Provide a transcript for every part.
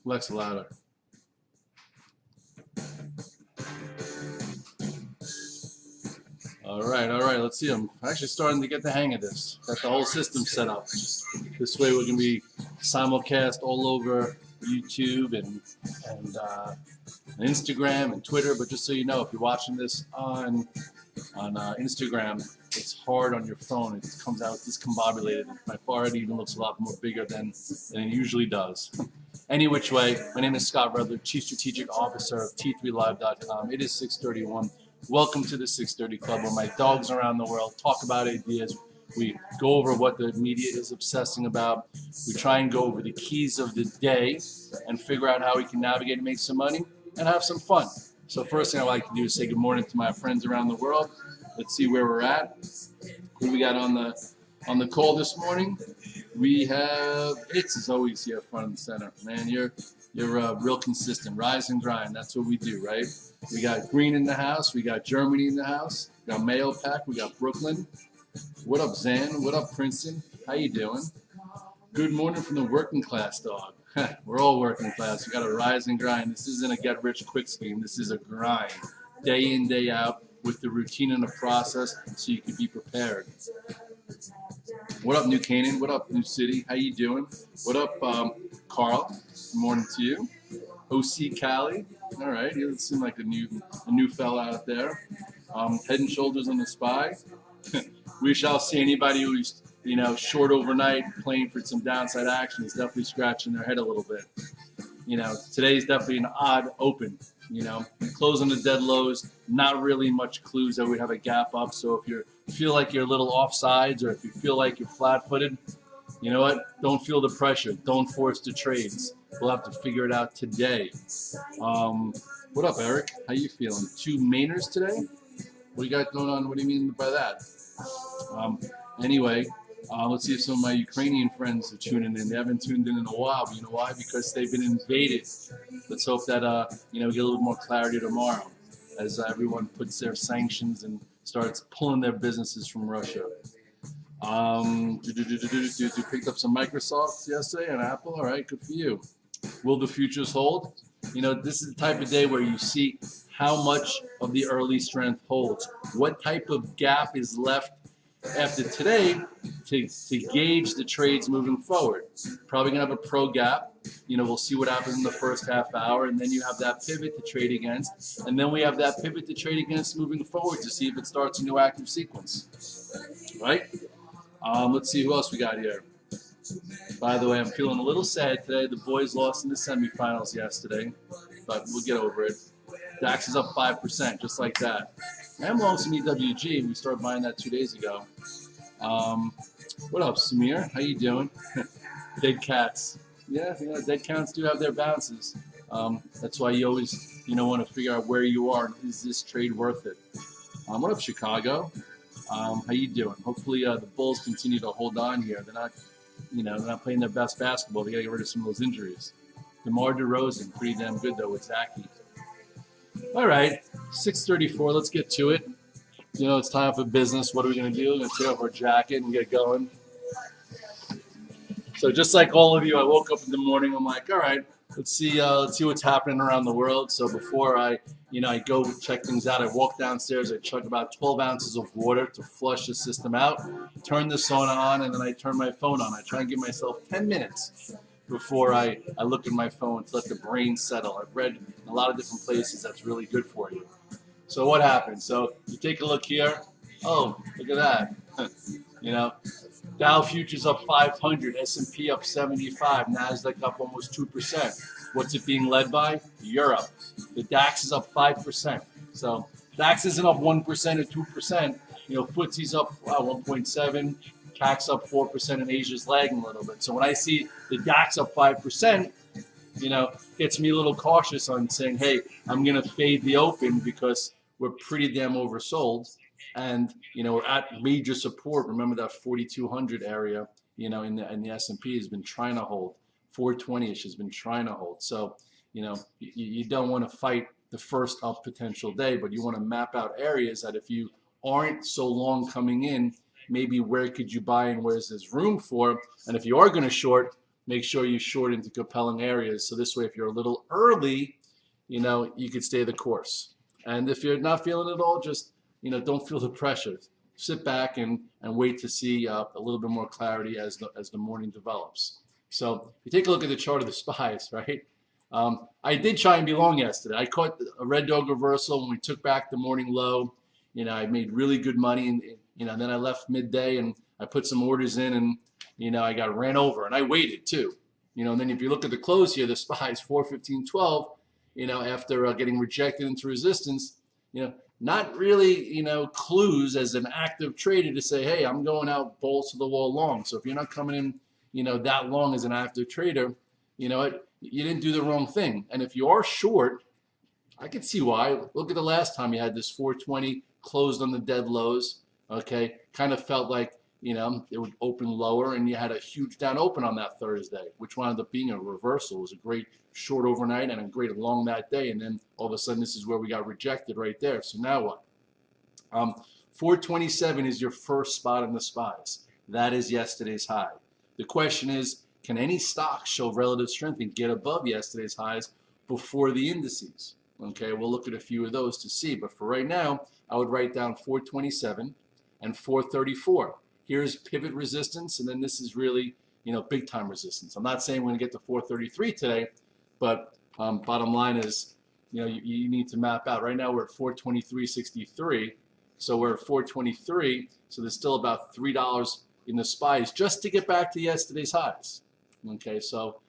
Alexa, louder. All right, all right. Let's see. I'm actually starting to get the hang of this. Got the whole system set up. This way, we're gonna be simulcast all over YouTube and Instagram and Twitter. But just so you know, if you're watching this on Instagram, it's hard on your phone. It comes out discombobulated. My forehead even looks a lot more bigger than it usually does. Any which way, my name is Scott Redler, Chief Strategic Officer of T3Live.com. It is 6:31. Welcome to the 6:30 Club, where my dogs around the world talk about ideas. We go over what the media is obsessing about. We try and go over the keys of the day and figure out how we can navigate and make some money and have some fun. So first thing I like to do is say good morning to my friends around the world. Let's see where we're at. Who we got on the call this morning? We have Itz is always here front and center. Man, you're real consistent. Rise and grind. That's what we do, right? We got Green in the house. We got Germany in the house. We got Mayo Pack. We got Brooklyn. What up, Zan? What up, Princeton? How you doing? Good morning from the working class dog. We're all working class. We got to rise and grind. This isn't a get-rich-quick scheme. This is a grind, day in, day out, with the routine and the process, so you can be prepared. What up, New Canaan? What up, New City? How you doing? What up, Carl? Good morning to you. OC Cali. All right, you seem like a new fella out there. Head and shoulders on the spy. We shall see. Anybody who's short overnight, playing for some downside action is definitely scratching their head a little bit. Today's definitely an odd open. Close on the dead lows, not really much clues that we have a gap up. So if you feel like you're a little offsides, or if you feel like you're flat-footed, you know what? Don't feel the pressure. Don't force the trades. We'll have to figure it out today. What up, Eric? How you feeling? 2 Mainers today? What do you got going on? What do you mean by that? Anyway, let's see if some of my Ukrainian friends are tuning in. They haven't tuned in a while. But you know why? Because they've been invaded. Let's hope that we get a little more clarity tomorrow as everyone puts their sanctions and starts pulling their businesses from Russia. Picked up some Microsofts yesterday and Apple. All right, good for you. Will the futures hold? This is the type of day where you see how much of the early strength holds. What type of gap is left after today to gauge the trades moving forward. Probably going to have a pro gap. We'll see what happens in the first half hour, and then you have that pivot to trade against, and then we have that pivot to trade against moving forward to see if it starts a new active sequence. Right? Let's see who else we got here. By the way, I'm feeling a little sad today. The boys lost in the semifinals yesterday, but we'll get over it. DAX is up 5%, just like that. I'm long some EWG. We started buying that 2 days ago. What up, Samir? How you doing? Dead cats. Yeah, dead cats do have their bounces. That's why you always want to figure out where you are and is this trade worth it. What up, Chicago? How you doing? Hopefully the Bulls continue to hold on here. They're not playing their best basketball. They got to get rid of some of those injuries. DeMar DeRozan, pretty damn good though with Zachy. All right, 6:34. Let's get to it. It's time for business. What are we going to do? We're going to take off our jacket and get going. So just like all of you, I woke up in the morning. I'm like, all right, let's see what's happening around the world. So before I go check things out, I walk downstairs. I chug about 12 ounces of water to flush the system out. Turn the sauna on, and then I turn my phone on. I try and give myself 10 minutes before I look at my phone to let the brain settle. I've read in a lot of different places that's really good for you. So what happened? So you take a look here. Oh, look at that. Dow futures up 500, S&P up 75, NASDAQ up almost 2%. What's it being led by? Europe. The DAX is up 5%. So DAX isn't up 1% or 2%. FTSE's up 1.7. CAC's up 4%, and Asia's lagging a little bit. So when I see the DAX up 5%, gets me a little cautious on saying, hey, I'm going to fade the open because we're pretty damn oversold. And, we're at major support. Remember that 4,200 area, in the S&P has been trying to hold. 420-ish has been trying to hold. So, you don't want to fight the first up potential day, but you want to map out areas that if you aren't so long coming in, maybe where could you buy and where's there's room for. And if you are going to short, make sure you short into compelling areas. So this way, if you're a little early, you could stay the course. And if you're not feeling it all, just, don't feel the pressure. Sit back and wait to see a little bit more clarity as the morning develops. So if you take a look at the chart of the SPYs, right? I did try and be long yesterday. I caught a red dog reversal when we took back the morning low. I made really good money, and then I left midday and I put some orders in, and I got ran over, and I waited too. And then if you look at the close here, the SPYs 415.12. After getting rejected into resistance, not really, clues as an active trader to say, hey, I'm going out balls to the wall long. So if you're not coming in, that long as an active trader, you didn't do the wrong thing. And if you are short, I can see why. Look at the last time you had this 420 closed on the dead lows. Okay, kind of felt like it would open lower, and you had a huge down open on that Thursday, which wound up being a reversal. It was a great short overnight and a great long that day, and then all of a sudden this is where we got rejected right there. So now what? 427 is your first spot in the SPYs. That is yesterday's high. The question is, can any stock show relative strength and get above yesterday's highs before the indices? Okay, we'll look at a few of those to see, but for right now, I would write down 427 and 434. Here's pivot resistance, and then this is really, big time resistance. I'm not saying we're going to get to 433 today, but bottom line is, you need to map out. Right now we're at 423.63, so we're at 423, so there's still about $3 in the SPYs just to get back to yesterday's highs. Okay, so,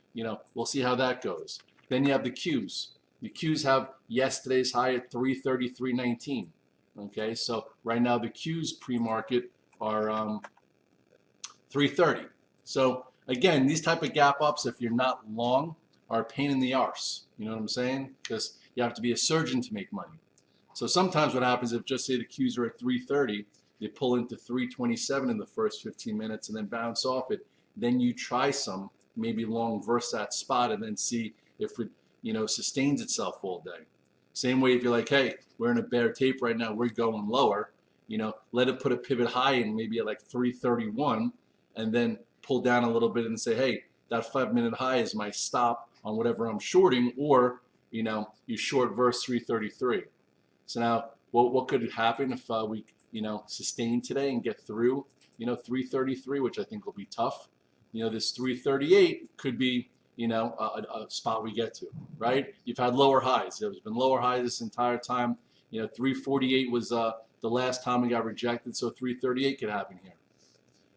we'll see how that goes. Then you have the Qs. The Qs have yesterday's high at 333.19. Okay, so right now the Qs pre-market are 330. So again, these type of gap ups, if you're not long, are a pain in the arse. You know what I'm saying? Because you have to be a surgeon to make money. So sometimes what happens if, just say the Qs are at 330, they pull into 327 in the first 15 minutes and then bounce off it. Then you try some, maybe long versus that spot, and then see if it sustains itself all day. Same way if you're like, hey, we're in a bear tape right now, we're going lower, let it put a pivot high in maybe at like 331, and then pull down a little bit and say, hey, that 5-minute high is my stop on whatever I'm shorting, or you short verse 333. So now what could happen if we sustain today and get through 333, which I think will be tough. This 338 could be a spot we get to, right? You've had lower highs. There's been lower highs this entire time. 348 was the last time we got rejected, so 338 could happen here.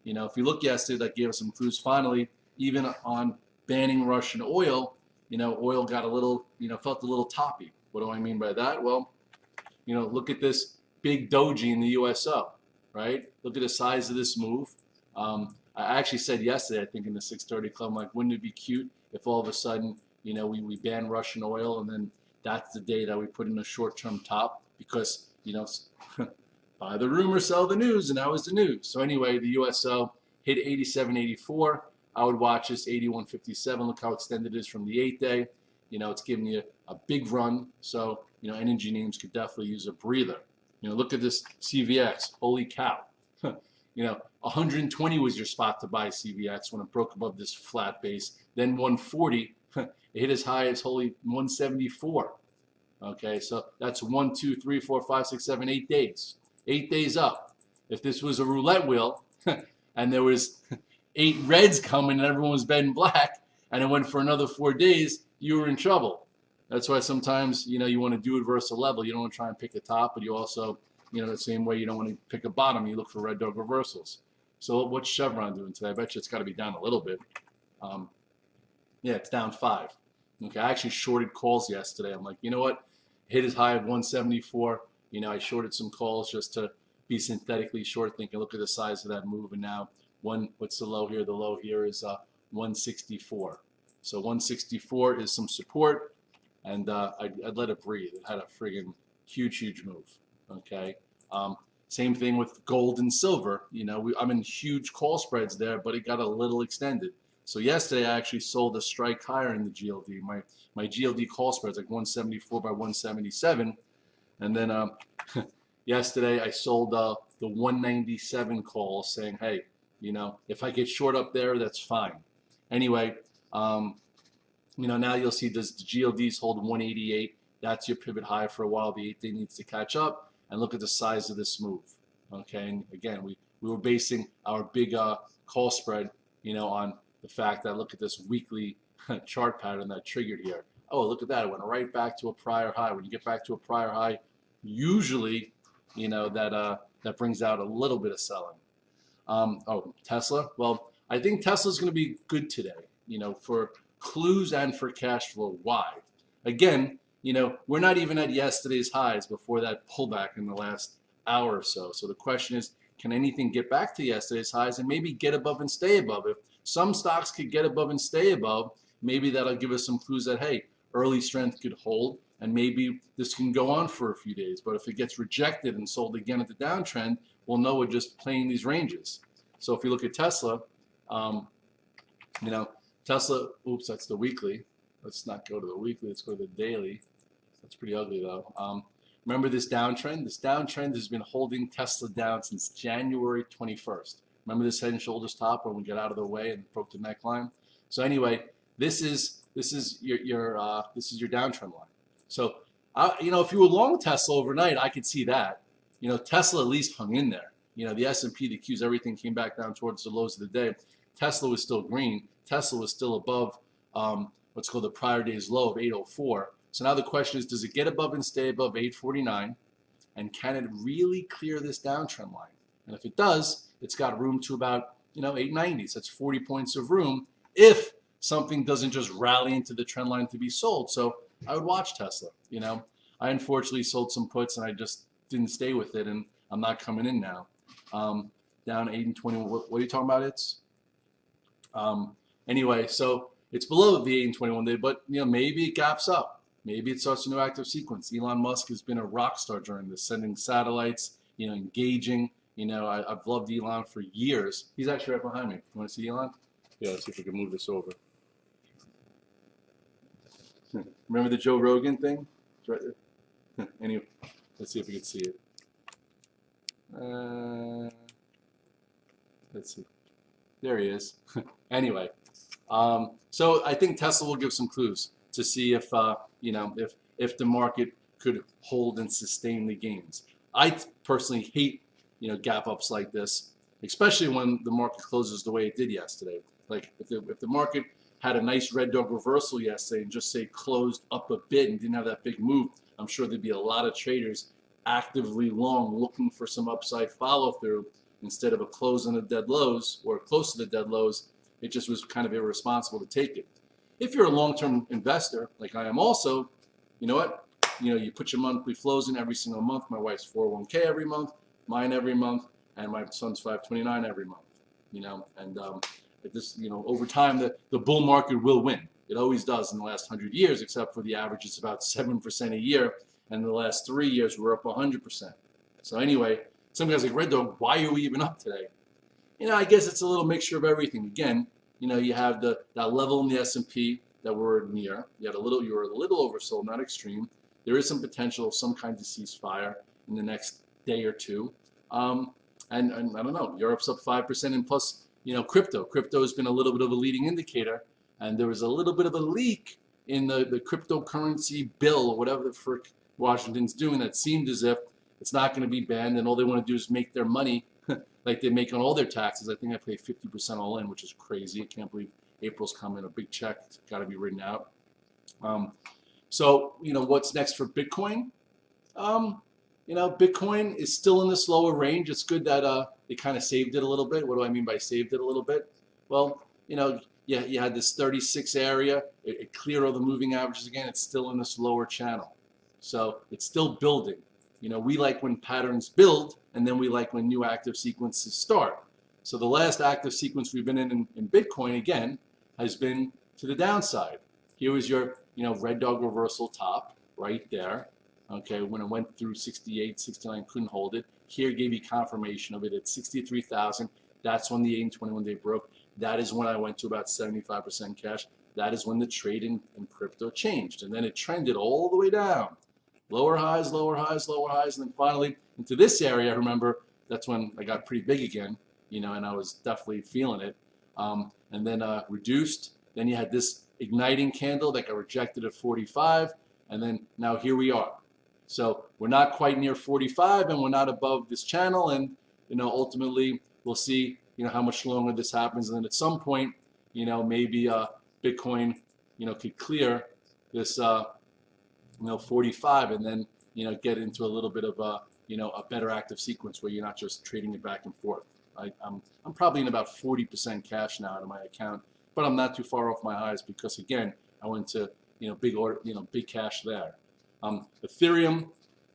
If you look yesterday, that gave us some clues. Finally, even on banning Russian oil, oil got a little, felt a little toppy. What do I mean by that? Well, look at this big doji in the USO, right? Look at the size of this move. I actually said yesterday, I think in the 6:30 club, I'm like, wouldn't it be cute if all of a sudden, we ban Russian oil, and then that's the day that we put in a short-term top, because, buy the rumor, sell the news, and that was the news. So anyway, the USO hit 87.84. I would watch this 81.57. Look how extended it is from the 8-day. It's giving you a big run. So, energy names could definitely use a breather. Look at this CVX. Holy cow. 120 was your spot to buy CVX when it broke above this flat base. Then 140. It hit as high as holy 174. Okay, so that's 1, 2, 3, 4, 5, 6, 7, 8 days. 8 days up. If this was a roulette wheel and there was 8 reds coming and everyone was betting black and it went for another 4 days, you were in trouble. That's why sometimes, you want to do it versus a level. You don't want to try and pick a top, but you also, the same way you don't want to pick a bottom. You look for red dog reversals. So what's Chevron doing today? I bet you it's got to be down a little bit. Yeah, it's down 5. Okay, I actually shorted calls yesterday. I'm like, you know what? Hit as high of 174. I shorted some calls just to be synthetically short, thinking, look at the size of that move. And now, what's the low here? The low here is 164. So 164 is some support, and I'd let it breathe. It had a friggin' huge move. Okay. Same thing with gold and silver. I'm in huge call spreads there, but it got a little extended. So yesterday I actually sold a strike higher in the GLD. My GLD call spreads like 174 by 177, and then yesterday I sold the 197 call, saying, hey, if I get short up there, that's fine. Anyway, Now you'll see does the GLDs hold 188? That's your pivot high for a while. The 8-day needs to catch up, and look at the size of this move. Okay, and again, we were basing our big call spread, on the fact that look at this weekly chart pattern that triggered here. Oh, look at that! It went right back to a prior high. When you get back to a prior high, usually, that brings out a little bit of selling. Oh, Tesla. Well, I think Tesla's going to be good today. For clues and for cash flow. Why? Again, we're not even at yesterday's highs before that pullback in the last hour or so. So the question is, can anything get back to yesterday's highs and maybe get above and stay above? If some stocks could get above and stay above, maybe that'll give us some clues that, hey, early strength could hold, and maybe this can go on for a few days. But if it gets rejected and sold again at the downtrend, we'll know we're just playing these ranges. So if you look at Tesla, Tesla, oops, that's the weekly. Let's not go to the weekly, let's go to the daily. That's pretty ugly though. Remember this downtrend? This downtrend has been holding Tesla down since January 21st. Remember this head and shoulders top when we got out of the way and broke the neckline? So anyway, this is your downtrend line. So if you were long Tesla overnight, I could see that. Tesla at least hung in there. The S&P, the Qs, everything came back down towards the lows of the day. Tesla was still green. Tesla was still above what's called the prior day's low of 804. So now the question is, does it get above and stay above 849? And can it really clear this downtrend line? And if it does, it's got room to about 890. So that's 40 points of room if something doesn't just rally into the trend line to be sold. So I would watch Tesla. I unfortunately sold some puts and I just didn't stay with it, and I'm not coming in now. Down 8 and 21. What are you talking about? It's anyway, so it's below the 8 and 21 day, but maybe it gaps up. Maybe it starts a new active sequence. Elon Musk has been a rock star during this, sending satellites, engaging. I've loved Elon for years. He's actually right behind me. You want to see Elon? Yeah, let's see if we can move this over. Remember the Joe Rogan thing? It's right there. Anyway, let's see if we can see it. Let's see. There he is. Anyway, so I think Tesla will give some clues to see if if the market could hold and sustain the gains. I personally hate gap ups like this, especially when the market closes the way it did yesterday. Like if the market had a nice red dog reversal yesterday and just say closed up a bit and didn't have that big move, I'm sure there'd be a lot of traders actively long looking for some upside follow through instead of a close on the dead lows or close to the dead lows. It just was kind of irresponsible to take it. If you're a long-term investor, like I am also, you know what? You put your monthly flows in every single month. My wife's 401k every month, mine every month, and my son's 529 every month. And over time, the bull market will win. It always does in the last 100 years, except for the average is about 7% a year. And in the last 3 years, we're up 100%. So anyway, some guys like Red Dog, why are we even up today? I guess it's a little mixture of everything. Again, you have that level in the S&P that we're near. You were a little oversold, not extreme. There is some potential of some kind of ceasefire in the next day or two. And I don't know, Europe's up 5%, and plus, crypto. Crypto has been a little bit of a leading indicator, and there was a little bit of a leak in the cryptocurrency bill or whatever the frick Washington's doing that seemed as if it's not going to be banned, and all they want to do is make their money like they make on all their taxes. I think I pay 50% all in, which is crazy. I can't believe April's coming. A big check. It's got to be written out. So, what's next for Bitcoin? Bitcoin is still in this lower range. It's good that they kind of saved it a little bit. What do I mean by saved it a little bit? Well, you had this 36 area. It cleared all the moving averages again. It's still in this lower channel. So it's still building. We like when patterns build, and then we like when new active sequences start. So the last active sequence we've been in Bitcoin, again, has been to the downside. Here was your, red dog reversal top right there. Okay, when it went through 68, 69, couldn't hold it. Here gave you confirmation of it at 63,000. That's when the 8 and 21 day broke. That is when I went to about 75% cash. That is when the trade in crypto changed. And then it trended all the way down. Lower highs, lower highs, lower highs, and then finally into this area. I remember that's when I got pretty big again, and I was definitely feeling it. And then reduced, Then you had this igniting candle that got rejected at 45, and then now here we are. So we're not quite near 45, and we're not above this channel, and ultimately we'll see how much longer this happens, and then at some point maybe Bitcoin could clear this 45, and then get into a little bit of a a better active sequence where you're not just trading it back and forth. I'm probably in about 40% cash now out of my account, but I'm not too far off my highs because again I went to big cash there. Ethereum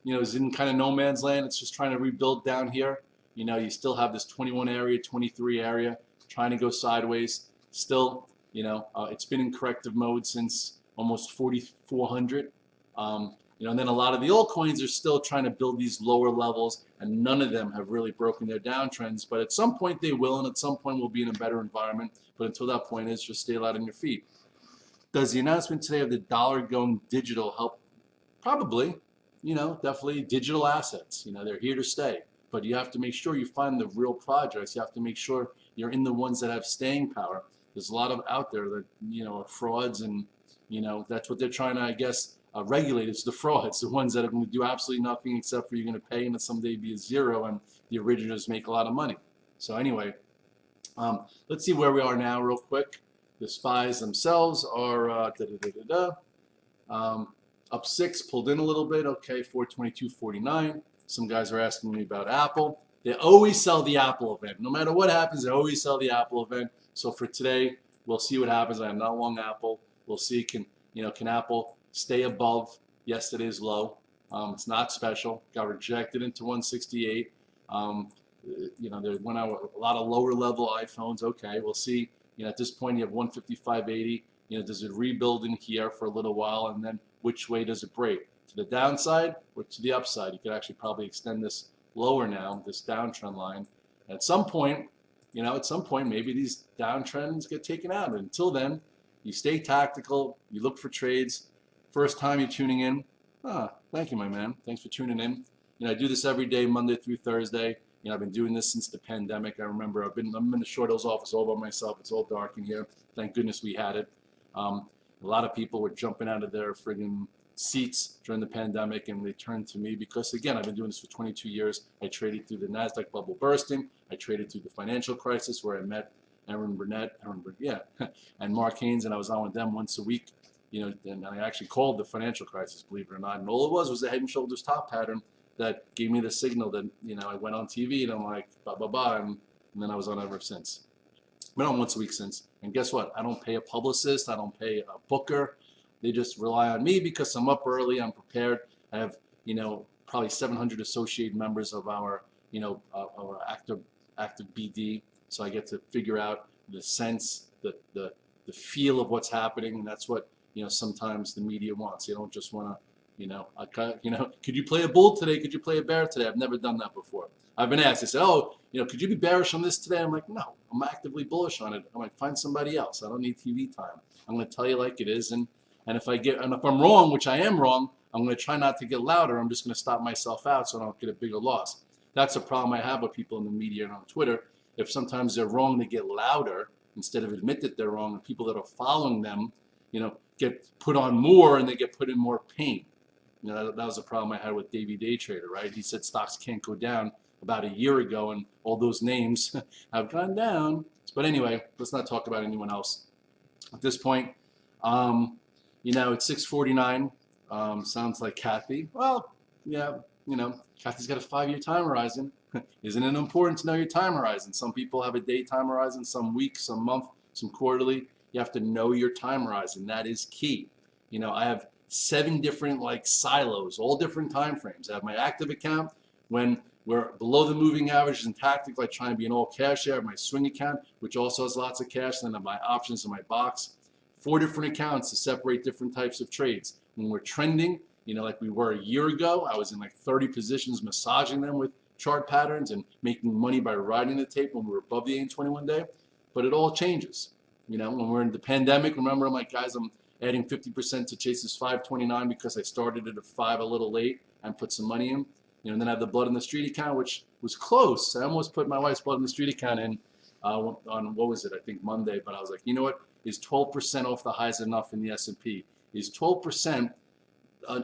is in kind of no man's land. It's just trying to rebuild down here. You still have this 21 area, 23 area trying to go sideways. Still, it's been in corrective mode since almost 4,400. And then a lot of the altcoins are still trying to build these lower levels, and none of them have really broken their downtrends. But at some point they will, and at some point we'll be in a better environment. But until that point is just stay light on your feet. Does the announcement today of the dollar going digital help? Probably. Definitely digital assets. They're here to stay. But you have to make sure you find the real projects. You have to make sure you're in the ones that have staying power. There's a lot of out there that are frauds, and that's what they're trying to, I guess, regulate. It's the frauds, the ones that are going to do absolutely nothing except for you're going to pay and someday be a zero, and the originals make a lot of money. So anyway, let's see where we are now real quick. The SPYs themselves are up 6, pulled in a little bit. Okay, 422.49. Some guys are asking me about Apple. They always sell the Apple event. No matter what happens, they always sell the Apple event. So for today, we'll see what happens. I am not long Apple. We'll see can Apple stay above yesterday's low. It's not special. Got rejected into 168. There went out a lot of lower level iPhones. Okay, we'll see. At this point you have 155.80. Does it rebuild in here for a little while, and then which way does it break? To the downside or to the upside? You could actually probably extend this lower now, this downtrend line. At some point, maybe these downtrends get taken out. But until then, you stay tactical. You look for trades. First time you're tuning in, thank you, my man. Thanks for tuning in. I do this every day, Monday through Thursday. I've been doing this since the pandemic. I remember I'm in the Short Hills office all by myself. It's all dark in here. Thank goodness we had it. A lot of people were jumping out of their friggin' seats during the pandemic, and they turned to me because, again, I've been doing this for 22 years. I traded through the NASDAQ bubble bursting. I traded through the financial crisis where I met Aaron Burnett, and Mark Haynes, and I was on with them once a week. And I actually called the financial crisis, believe it or not. And all it was a head and shoulders top pattern that gave me the signal that, I went on TV and I'm like, blah, blah, blah. And then I was on ever since. Been on once a week since. And guess what? I don't pay a publicist. I don't pay a booker. They just rely on me because I'm up early. I'm prepared. I have, probably 700 associate members of our, our active BD. So I get to figure out the sense, the feel of what's happening. And that's what, sometimes the media wants. They don't just want to, could you play a bull today? Could you play a bear today? I've never done that before. I've been asked. They say, oh, could you be bearish on this today? I'm like, no, I'm actively bullish on it. I'm like, find somebody else. I don't need TV time. I'm going to tell you like it is. And if I'm wrong, which I am wrong, I'm going to try not to get louder. I'm just going to stop myself out so I don't get a bigger loss. That's a problem I have with people in the media and on Twitter. If sometimes they're wrong, they get louder instead of admit that they're wrong. And people that are following them, get put on more and they get put in more pain. That was a problem I had with Davey Day Trader, right? He said stocks can't go down about a year ago, and all those names have gone down. But anyway, let's not talk about anyone else. At this point, it's 6:49. Sounds like Kathy. Well, yeah, Kathy's got a 5-year time horizon. Isn't it important to know your time horizon? Some people have a day time horizon, some week, some month, some quarterly. You have to know your time horizon. That is key. I have 7 different silos, all different time frames. I have my active account when we're below the moving average and tactic, like trying to be an all cash. I have my swing account, which also has lots of cash. And then I have my options in my box. 4 different accounts to separate different types of trades. When we're trending, like we were a year ago, I was in 30 positions, massaging them with chart patterns and making money by riding the tape when we were above the 821 day. But it all changes. When we're in the pandemic, remember, I'm like, guys, I'm adding 50% to Chase's 529 because I started it at 5 a little late and put some money in. And then I have the blood in the street account, which was close. I almost put my wife's blood in the street account in on, what was it, I think Monday. But I was like, you know what? Is 12% off the highs enough in the S&P? Is 12%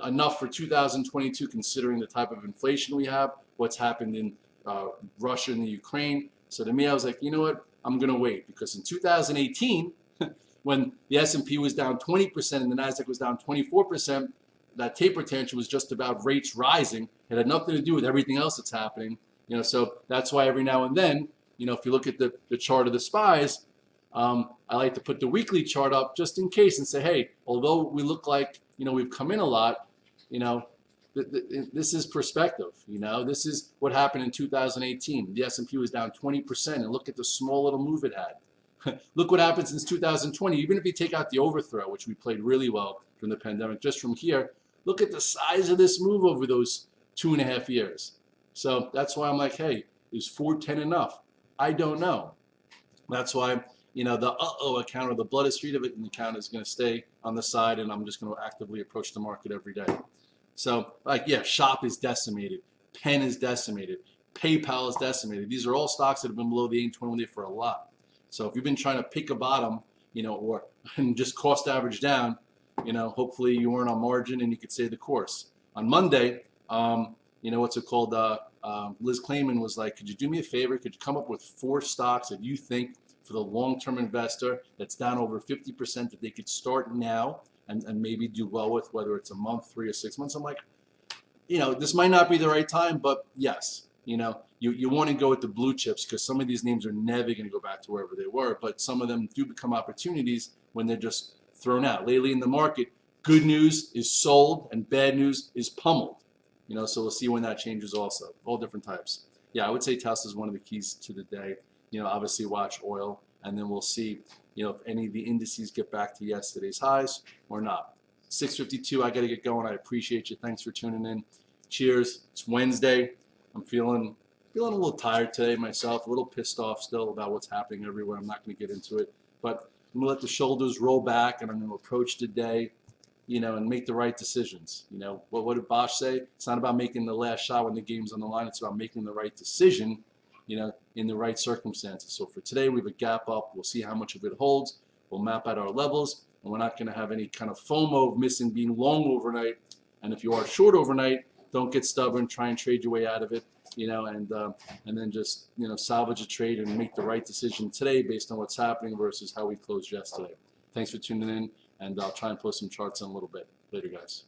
enough for 2022, considering the type of inflation we have, what's happened in Russia and the Ukraine? So to me, I was like, you know what? I'm going to wait, because in 2018, when the S&P was down 20% and the Nasdaq was down 24%, that taper tantrum was just about rates rising. It had nothing to do with everything else that's happening. So that's why every now and then, if you look at the chart of the SPYs, I like to put the weekly chart up just in case and say, hey, although we look like, we've come in a lot, this is perspective. This is what happened in 2018. The S&P was down 20%, and look at the small little move it had. Look what happened since 2020. Even if you take out the overthrow, which we played really well during the pandemic, just from here, look at the size of this move over those 2.5 years. So that's why I'm like, hey, is 410 enough? I don't know. That's why, the uh-oh account, or the blood is street of it in the account, is going to stay on the side, and I'm just going to actively approach the market every day. So, Shop is decimated. Penn is decimated. PayPal is decimated. These are all stocks that have been below the 820 for a lot. So if you've been trying to pick a bottom, or just cost average down, hopefully you weren't on margin and you could stay the course. On Monday, what's it called? Liz Clayman was like, could you do me a favor? Could you come up with 4 stocks that you think, for the long-term investor that's down over 50%, that they could start now and maybe do well with, whether it's a month, 3 or 6 months? I'm like, this might not be the right time, but yes, you want to go with the blue chips, because some of these names are never going to go back to wherever they were, but some of them do become opportunities when they're just thrown out. Lately in the market, good news is sold and bad news is pummeled. So we'll see when that changes also. All different types. Yeah, I would say Tesla is one of the keys to the day. Obviously watch oil, and then we'll see, if any of the indices get back to yesterday's highs or not. 6:52, I got to get going. I appreciate you. Thanks for tuning in. Cheers. It's Wednesday. I'm feeling a little tired today myself, a little pissed off still about what's happening everywhere. I'm not going to get into it, but I'm going to let the shoulders roll back, and I'm going to approach the day, and make the right decisions. What did Bosch say? It's not about making the last shot when the game's on the line. It's about making the right decision, in the right circumstances. So for today, we have a gap up. We'll see how much of it holds. We'll map out our levels, and we're not going to have any kind of FOMO of missing being long overnight. And if you are short overnight, don't get stubborn. Try and trade your way out of it, and then just, salvage a trade and make the right decision today based on what's happening versus how we closed yesterday. Thanks for tuning in, and I'll try and post some charts in a little bit. Later, guys.